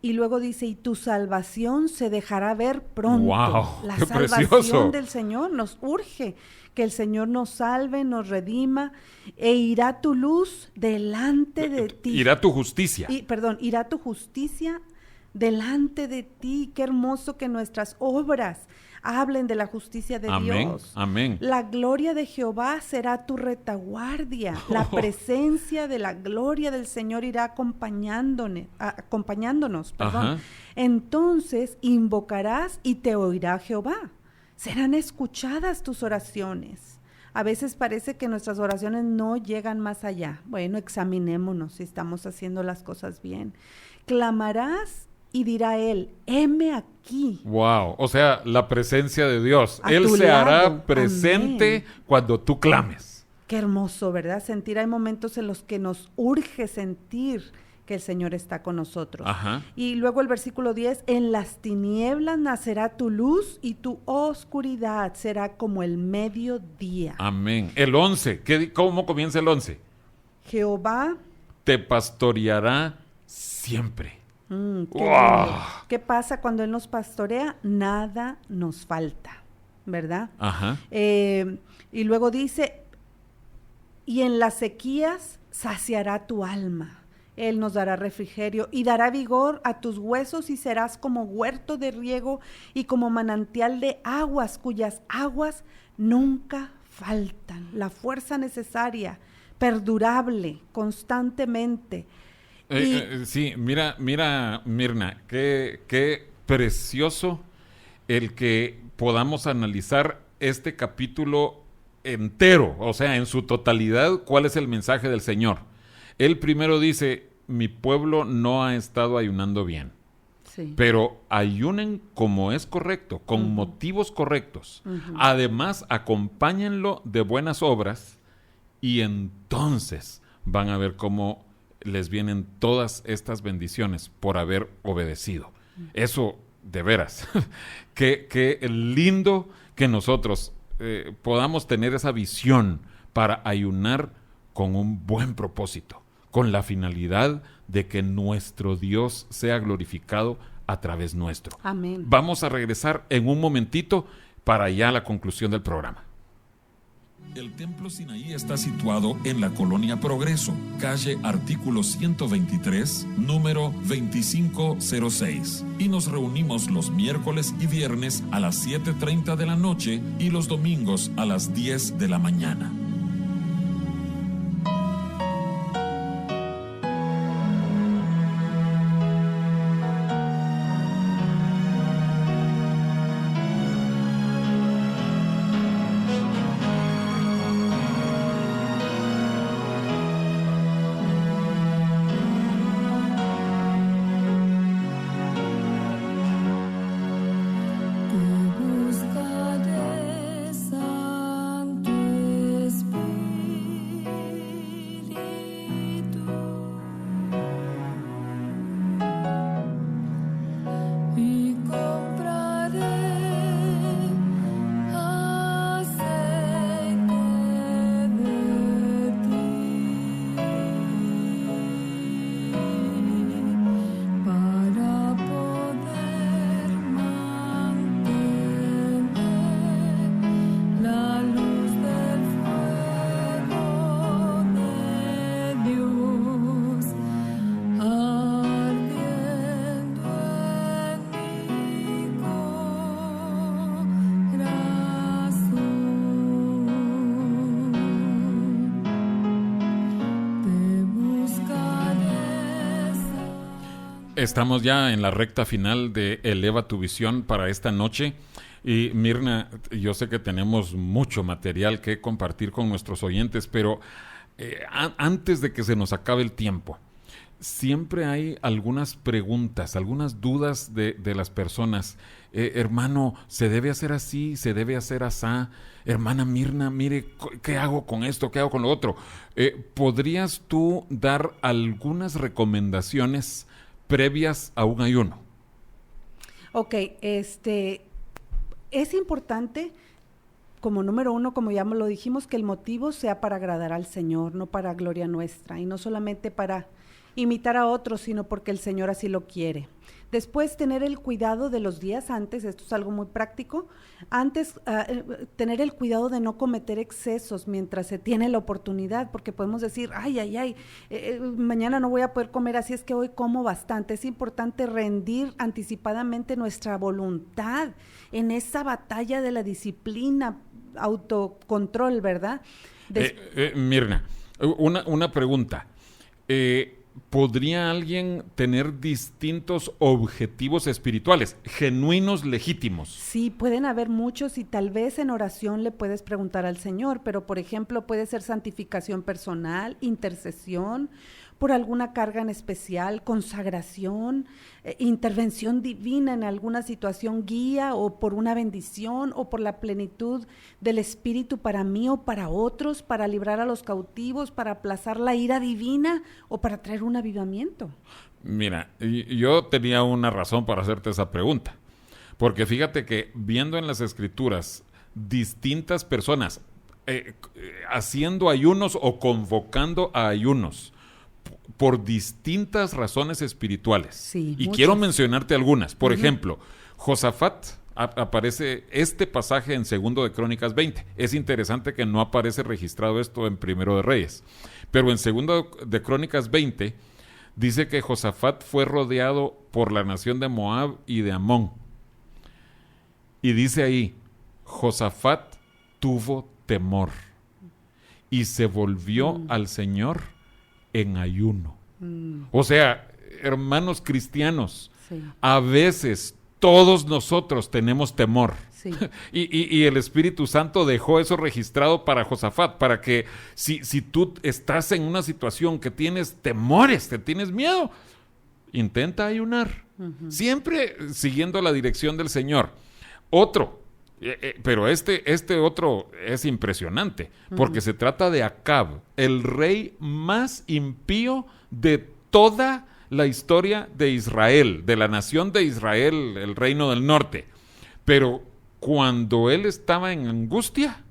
Y luego dice, y tu salvación se dejará ver pronto. ¡Wow! La ¡Qué salvación precioso! del Señor nos urge, que el Señor nos salve, nos redima, e irá tu luz delante de ti. Irá tu justicia. Irá tu justicia delante de ti. Qué hermoso que nuestras obras hablen de la justicia de Dios. Amén. La gloria de Jehová será tu retaguardia. La presencia de la gloria del Señor irá acompañándonos. Entonces invocarás y te oirá Jehová. Serán escuchadas tus oraciones. A veces parece que nuestras oraciones no llegan más allá. Bueno, examinémonos si estamos haciendo las cosas bien. Clamarás y dirá él, heme aquí. Wow, o sea, la presencia de Dios. Él se hará presente. Amén. Cuando tú clames. Qué hermoso, ¿verdad? Hay momentos en los que nos urge sentir que el Señor está con nosotros. Ajá. Y luego el versículo 10, en las tinieblas nacerá tu luz y tu oscuridad será como el mediodía. Amén. El 11, ¿cómo comienza el 11? Jehová te pastoreará siempre. ¿Qué pasa cuando Él nos pastorea? Nada nos falta, ¿verdad? Ajá. Y luego dice, y en las sequías saciará tu alma. Él nos dará refrigerio y dará vigor a tus huesos y serás como huerto de riego y como manantial de aguas, cuyas aguas nunca faltan. La fuerza necesaria, perdurable, constantemente. Sí, mira, Mirna, qué precioso el que podamos analizar este capítulo entero, o sea, en su totalidad, cuál es el mensaje del Señor. Él primero dice, mi pueblo no ha estado ayunando bien. Sí. Pero ayunen como es correcto, con motivos correctos. Además, acompáñenlo de buenas obras y entonces van a ver cómo les vienen todas estas bendiciones por haber obedecido. Eso, de veras, qué lindo que nosotros podamos tener esa visión para ayunar con un buen propósito, con la finalidad de que nuestro Dios sea glorificado a través nuestro. Amén. Vamos a regresar en un momentito para ya la conclusión del programa. El Templo Sinaí está situado en la Colonia Progreso, calle Artículo 123, número 2506. Y nos reunimos los miércoles y viernes a las 7:30 de la noche y los domingos a las 10 de la mañana. Estamos ya en la recta final de Eleva tu Visión para esta noche. Y Mirna, yo sé que tenemos mucho material que compartir con nuestros oyentes, pero antes de que se nos acabe el tiempo, siempre hay algunas preguntas, algunas dudas de las personas. Hermano, ¿se debe hacer así? ¿Se debe hacer asá? Hermana Mirna, mire, ¿qué hago con esto? ¿Qué hago con lo otro? ¿Podrías tú dar algunas recomendaciones previas a un ayuno? Ok, es importante, como número uno, como ya lo dijimos, que el motivo sea para agradar al Señor, no para gloria nuestra, y no solamente para imitar a otros, sino porque el Señor así lo quiere. Después, tener el cuidado de los días antes, esto es algo muy práctico, antes tener el cuidado de no cometer excesos mientras se tiene la oportunidad, porque podemos decir, mañana no voy a poder comer, así es que hoy como bastante. Es importante rendir anticipadamente nuestra voluntad en esa batalla de la disciplina, autocontrol, ¿verdad? Mirna, una pregunta. ¿Podría alguien tener distintos objetivos espirituales, genuinos, legítimos? Sí, pueden haber muchos y tal vez en oración le puedes preguntar al Señor, pero por ejemplo puede ser santificación personal, intercesión, por alguna carga en especial, consagración, intervención divina en alguna situación, guía o por una bendición o por la plenitud del Espíritu para mí o para otros, para librar a los cautivos, para aplazar la ira divina o para traer un avivamiento. Mira, yo tenía una razón para hacerte esa pregunta, porque fíjate que viendo en las Escrituras distintas personas haciendo ayunos o convocando a ayunos por distintas razones espirituales. Sí, y muchas. Quiero mencionarte algunas. Por ejemplo, Josafat aparece este pasaje en 2 de Crónicas 20. Es interesante que no aparece registrado esto en 1 de Reyes. Pero en 2 de Crónicas 20 dice que Josafat fue rodeado por la nación de Moab y de Amón. Y dice ahí, Josafat tuvo temor y se volvió al Señor en ayuno. O sea, hermanos cristianos, Sí. a veces todos nosotros tenemos temor. Sí. Y el Espíritu Santo dejó eso registrado para Josafat, para que si tú estás en una situación que tienes temores, te tienes miedo, intenta ayunar. Siempre siguiendo la dirección del Señor. Otro, pero este otro es impresionante, porque se trata de Acab, el rey más impío de toda la historia de Israel, de la nación de Israel, el reino del norte. Pero cuando él estaba en angustia,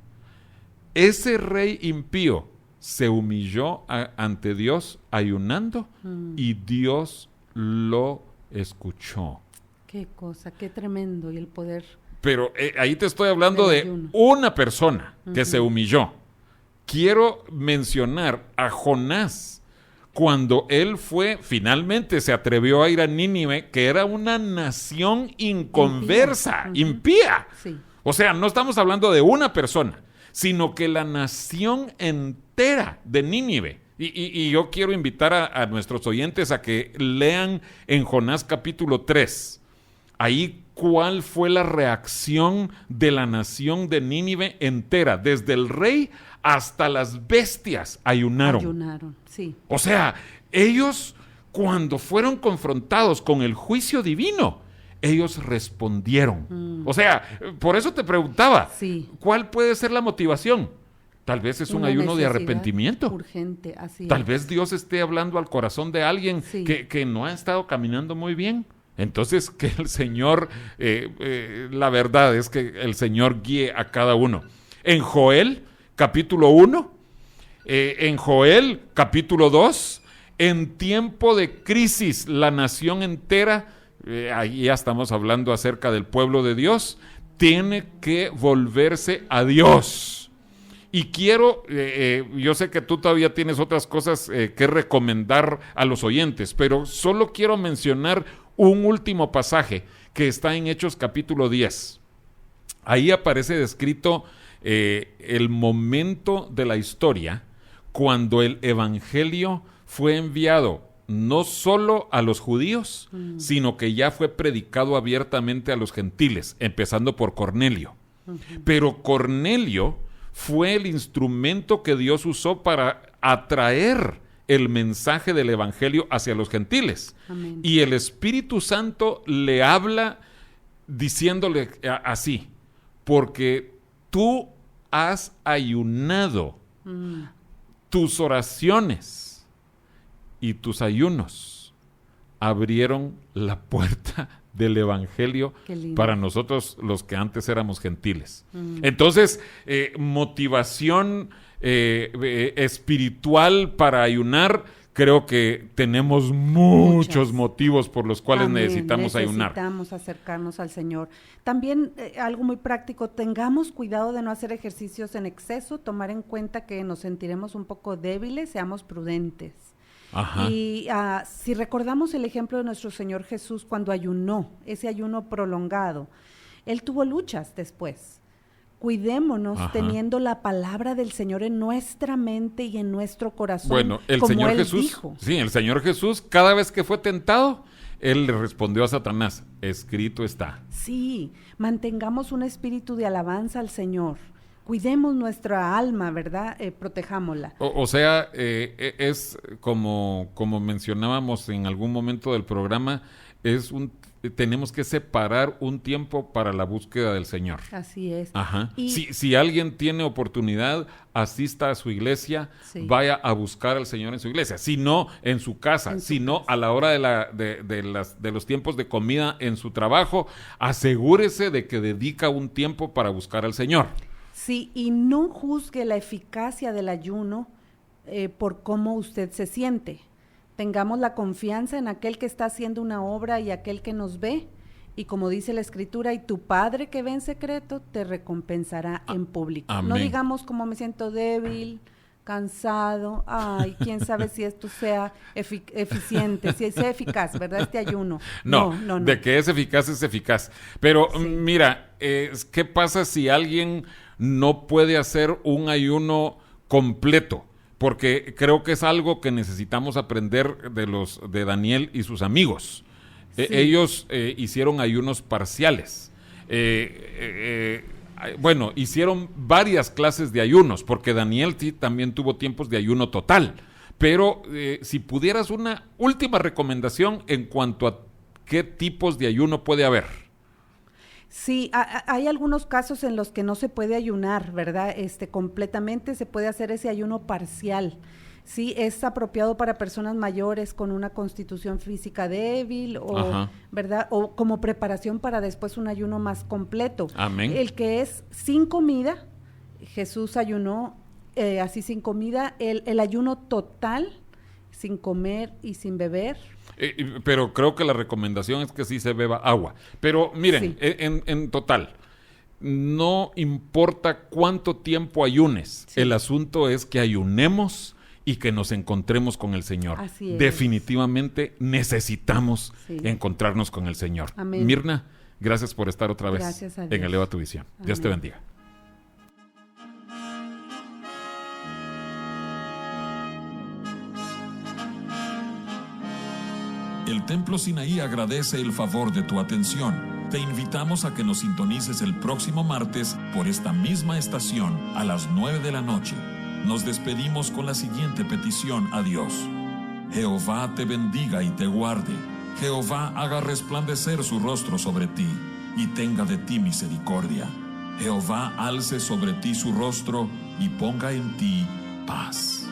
ese rey impío se humilló ante Dios ayunando y Dios lo escuchó. Qué cosa, qué tremendo. Y el poder. Pero ahí te estoy hablando del de ayuno. una persona que se humilló. Quiero mencionar a Jonás, cuando él finalmente se atrevió a ir a Nínive, que era una nación inconversa, impía. Sí. O sea, no estamos hablando de una persona, sino que la nación entera de Nínive. Y yo quiero invitar a nuestros oyentes a que lean en Jonás capítulo 3. Ahí, ¿cuál fue la reacción de la nación de Nínive entera? Desde el rey hasta las bestias ayunaron. Ayunaron, sí. O sea, ellos cuando fueron confrontados con el juicio divino, ellos respondieron. O sea, por eso te preguntaba, Sí. ¿cuál puede ser la motivación? Tal vez es un Una ayuno de necesidad arrepentimiento. urgente, así Tal es. vez Dios esté hablando al corazón de alguien Sí. que no ha estado caminando muy bien. Entonces, que el Señor, la verdad es que el Señor guíe a cada uno. En Joel, capítulo 1, en Joel, capítulo 2, en tiempo de crisis, la nación entera, ahí ya estamos hablando acerca del pueblo de Dios, tiene que volverse a Dios. Y quiero, yo sé que tú todavía tienes otras cosas que recomendar a los oyentes, pero solo quiero mencionar un último pasaje que está en Hechos capítulo 10. Ahí aparece descrito el momento de la historia cuando el evangelio fue enviado no solo a los judíos, sino que ya fue predicado abiertamente a los gentiles, empezando por Cornelio. Pero Cornelio fue el instrumento que Dios usó para atraer el mensaje del evangelio hacia los gentiles. Amén. Y el Espíritu Santo le habla diciéndole así, porque tú has ayunado, tus oraciones y tus ayunos abrieron la puerta del evangelio para nosotros los que antes éramos gentiles. Entonces, motivación espiritual para ayunar, creo que tenemos muchos motivos por los cuales necesitamos ayunar. Necesitamos acercarnos al Señor. También algo muy práctico, tengamos cuidado de no hacer ejercicios en exceso, tomar en cuenta que nos sentiremos un poco débiles, seamos prudentes. Ajá. Y si recordamos el ejemplo de nuestro Señor Jesús cuando ayunó, ese ayuno prolongado, Él tuvo luchas después. Cuidémonos teniendo la palabra del Señor en nuestra mente y en nuestro corazón. Bueno, el como Señor Él Jesús, dijo. sí, el Señor Jesús, cada vez que fue tentado, Él le respondió a Satanás, escrito está. Sí, mantengamos un espíritu de alabanza al Señor. Cuidemos nuestra alma, ¿verdad? Protejámosla. O sea, es como mencionábamos en algún momento del programa, tenemos que separar un tiempo para la búsqueda del Señor. Así es. Ajá. Y Si alguien tiene oportunidad, asista a su iglesia, vaya a buscar al Señor en su iglesia. Si no, en su casa. Si no, a la hora de los tiempos de comida en su trabajo, asegúrese de que dedica un tiempo para buscar al Señor. Sí, y no juzgue la eficacia del ayuno por cómo usted se siente. Tengamos la confianza en aquel que está haciendo una obra y aquel que nos ve Y como dice la Escritura, y tu Padre que ve en secreto te recompensará en público. Amén. No digamos como me siento débil, cansado, ay, quién sabe si esto sea eficiente, si sea eficaz, ¿verdad? Este ayuno. No, de que es eficaz. Pero Sí. mira, ¿qué pasa si alguien no puede hacer un ayuno completo? Porque creo que es algo que necesitamos aprender de Daniel y sus amigos. Sí. Ellos hicieron ayunos parciales. Bueno, hicieron varias clases de ayunos, porque Daniel sí también tuvo tiempos de ayuno total. Pero si pudieras una última recomendación en cuanto a qué tipos de ayuno puede haber. Sí, hay algunos casos en los que no se puede ayunar, ¿verdad? Completamente se puede hacer ese ayuno parcial. Sí, es apropiado para personas mayores con una constitución física débil o, Ajá. ¿verdad? O como preparación para después un ayuno más completo. Amén. El que es sin comida, Jesús ayunó así sin comida, el ayuno total, sin comer y sin beber. Pero creo que la recomendación es que sí se beba agua. Pero miren, Sí. en total, no importa cuánto tiempo ayunes, Sí. el asunto es que ayunemos y que nos encontremos con el Señor. Así es. Definitivamente necesitamos Sí. encontrarnos con el Señor. Amén. Mirna, gracias por estar otra vez Gracias a en Dios. Eleva tu Visión. Dios te Amén. bendiga. El Templo Sinaí agradece el favor de tu atención. Te invitamos a que nos sintonices el próximo martes por esta misma estación a las 9 de la noche. Nos despedimos con la siguiente petición a Dios. Jehová te bendiga y te guarde. Jehová haga resplandecer su rostro sobre ti y tenga de ti misericordia. Jehová alce sobre ti su rostro y ponga en ti paz.